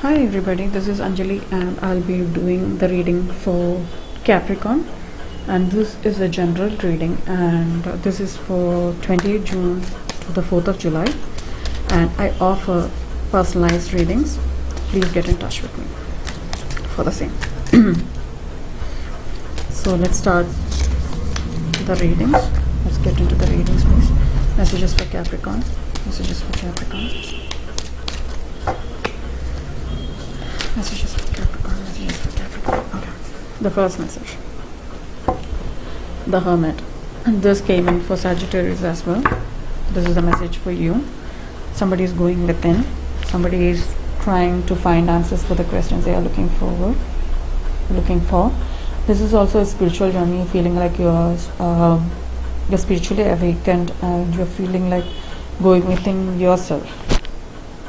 Hi everybody, this is Anjali and I'll be doing the reading for Capricorn, and this is a general reading, and this is for 28th June to the 4th of July, and I offer personalized readings. Please get in touch with me for the same. So let's start the readings. Let's get into the readings please. Messages for Capricorn. Messages for Capricorn. Messages for Capricorn. Messages for Capricorn. Okay. The first message. The Hermit. And this came in for Sagittarius as well. This is a message for you. Somebody is going within. Somebody is trying to find answers for the questions they are looking for. This is also a spiritual journey. You're feeling like you're spiritually awakened, and you're feeling like going within yourself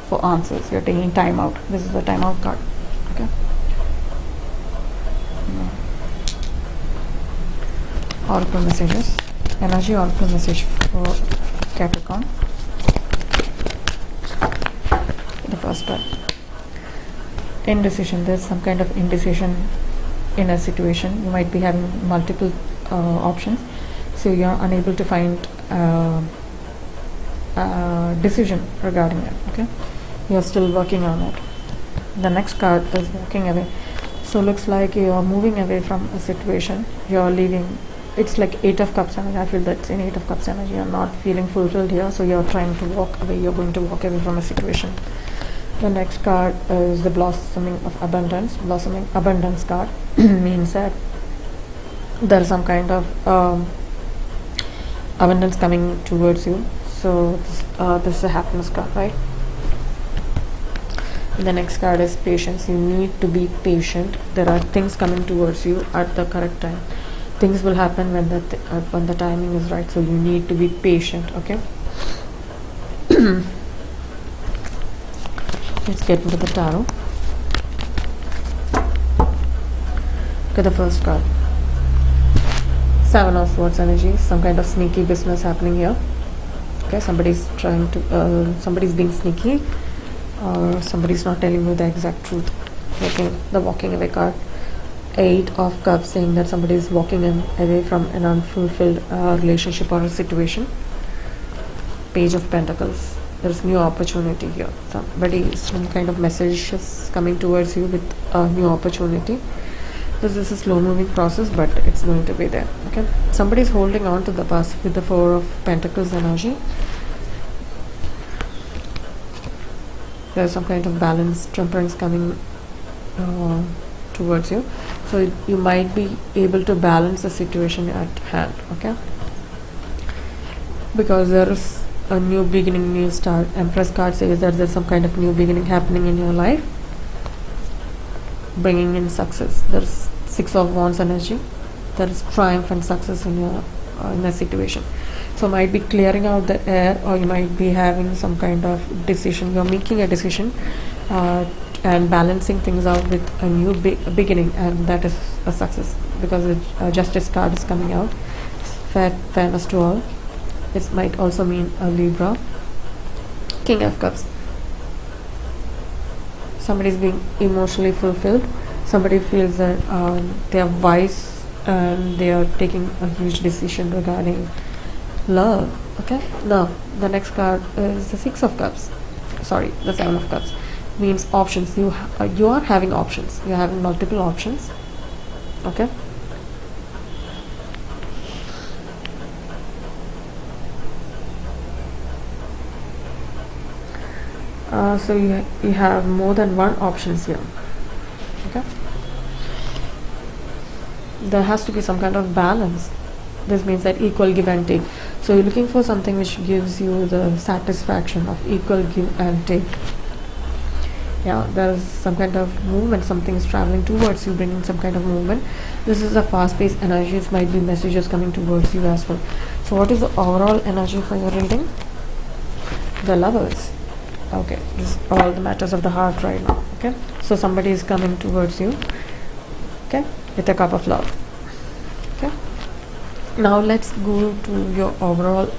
for answers. You're taking time out. This is the time out card. Okay. Oracle messages. Energy oracle message for Capricorn. The first part. Indecision. There's some kind of indecision in a situation. You might be having multiple options, so you're unable to find decision regarding it. Okay, you're still working on it. The next card is walking away. So looks like you're moving away from a situation. You're leaving. It's like 8 of Cups energy. I feel that's in 8 of Cups energy. You're not feeling fulfilled here, so you're trying to walk away. You're going to walk away from a situation. The next card is the blossoming of abundance. Blossoming abundance card means that there is some kind of abundance coming towards you. So this is a happiness card, right? The next card is patience. You need to be patient. There are things coming towards you at the correct time. Things will happen when the timing is right. So you need to be patient. Okay. Let's get into the tarot. Okay, the first card. 7 of Swords energy. Some kind of sneaky business happening here. Okay, somebody's trying to. Somebody's being sneaky, or somebody's not telling you the exact truth. Okay, the walking away card. 8 of Cups, saying that somebody is walking away from an unfulfilled relationship or a situation. Page of Pentacles. There's new opportunity here. Some kind of message is coming towards you with a new opportunity. This is a slow moving process, but it's going to be there. Okay, somebody's holding on to the past with the 4 of Pentacles energy. There's some kind of balance, temperance coming towards you, so you might be able to balance the situation at hand. Okay, because there is a new beginning, new start. Empress card says that there's some kind of new beginning happening in your life, bringing in success. There's 6 of Wands energy. There is triumph and success in your in a situation. So might be clearing out the air, or you might be having some kind of decision. You're making a decision and balancing things out with a new beginning, and that is a success, because the Justice card is coming out. Fairness to all. It might also mean a Libra. King of Cups. Somebody is being emotionally fulfilled. Somebody feels that they are wise and they are taking a huge decision regarding love. Okay. Now the next card is the 6 of Cups. Sorry, the 7 of Cups. Means options. You are having options. You are having multiple options. Okay. So you have more than one options here. Okay. There has to be some kind of balance. This means that equal give and take. So you're looking for something which gives you the satisfaction of equal give and take. Yeah, there's some kind of movement. Something is traveling towards you, bringing some kind of movement. This is a fast-paced energy. It might be messages coming towards you as well. So what is the overall energy for your reading? The Lovers. Okay, this is all the matters of the heart right now. Okay, so somebody is coming towards you. Okay, with a cup of love. Okay, now let's go to your overall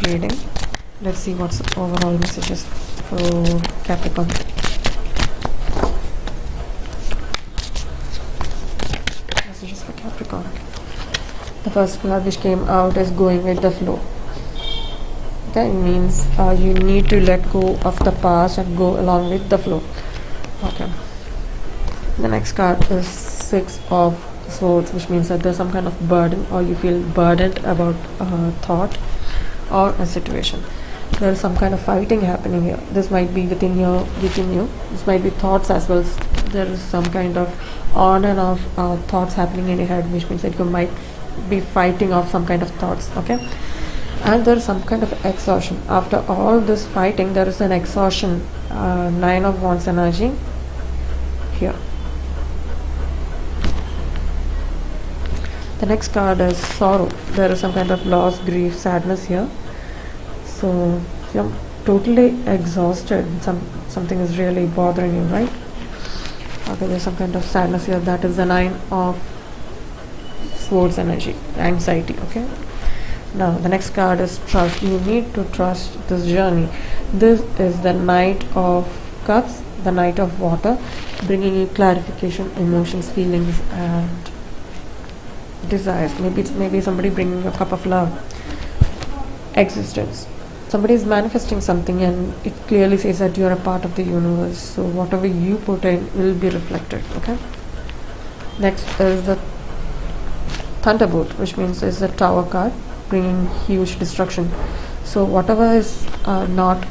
reading. Let's see what's the overall messages for Capricorn. Messages for Capricorn. The first card which came out is going with the flow. Okay, it means you need to let go of the past and go along with the flow. Okay. The next card is Six of Swords, which means that there's some kind of burden, or you feel burdened about a thought or a situation. There is some kind of fighting happening here. This might be within you. This might be thoughts as well. There is some kind of on and off thoughts happening in your head, which means that you might be fighting off some kind of thoughts. Okay, and there is some kind of exhaustion. After all this fighting, there is an exhaustion. Nine of Wands energy here. The next card is Sorrow. There is some kind of loss, grief, sadness here. So you're totally exhausted. Something is really bothering you, right? Okay, there's some kind of sadness here. That is the Nine of Swords energy, anxiety. Okay. Now the next card is Trust. You need to trust this journey. This is the Knight of Cups, the Knight of Water, bringing you clarification, emotions, feelings, and desires. Maybe somebody bringing a cup of love. Existence. Somebody is manifesting something, and it clearly says that you are a part of the universe. So whatever you put in will be reflected. Okay. Next is the Thunderbolt, which means is the Tower card, bringing huge destruction. So whatever is not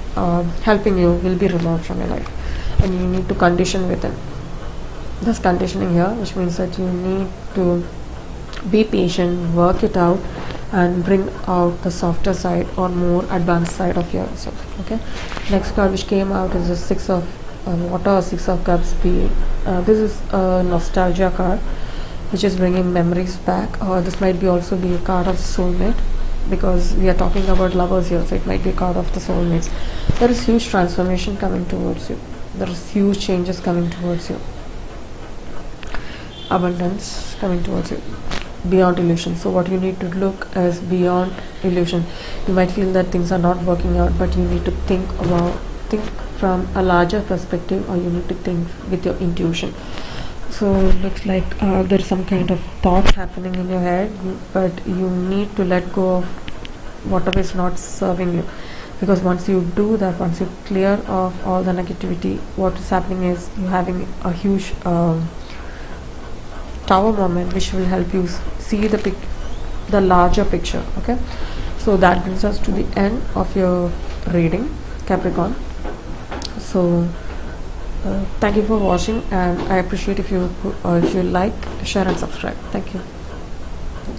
helping you will be removed from your life, and you need to condition within. There's conditioning here, which means that you need to be patient, work it out, and bring out the softer side or more advanced side of yourself. Okay. Next card which came out is the Six of Water or Six of Cups. This is a nostalgia card, which is bringing memories back, or this might be also be a card of soulmate, because we are talking about lovers here, so it might be a card of the soulmates. There is huge transformation coming towards you. There is huge changes coming towards you. Abundance coming towards you. Beyond illusion. So what you need to look is beyond illusion. You might feel that things are not working out, but you need to think from a larger perspective, or you need to think with your intuition. So it looks like there's some kind of thoughts happening in your head, but you need to let go of whatever is not serving you, because once you do that, once you clear off all the negativity, what is happening is you're having a huge tower moment, which will help you see the larger picture. Okay, so that brings us to the end of your reading, Capricorn. So thank you for watching, and I appreciate if you like, share and subscribe. Thank you.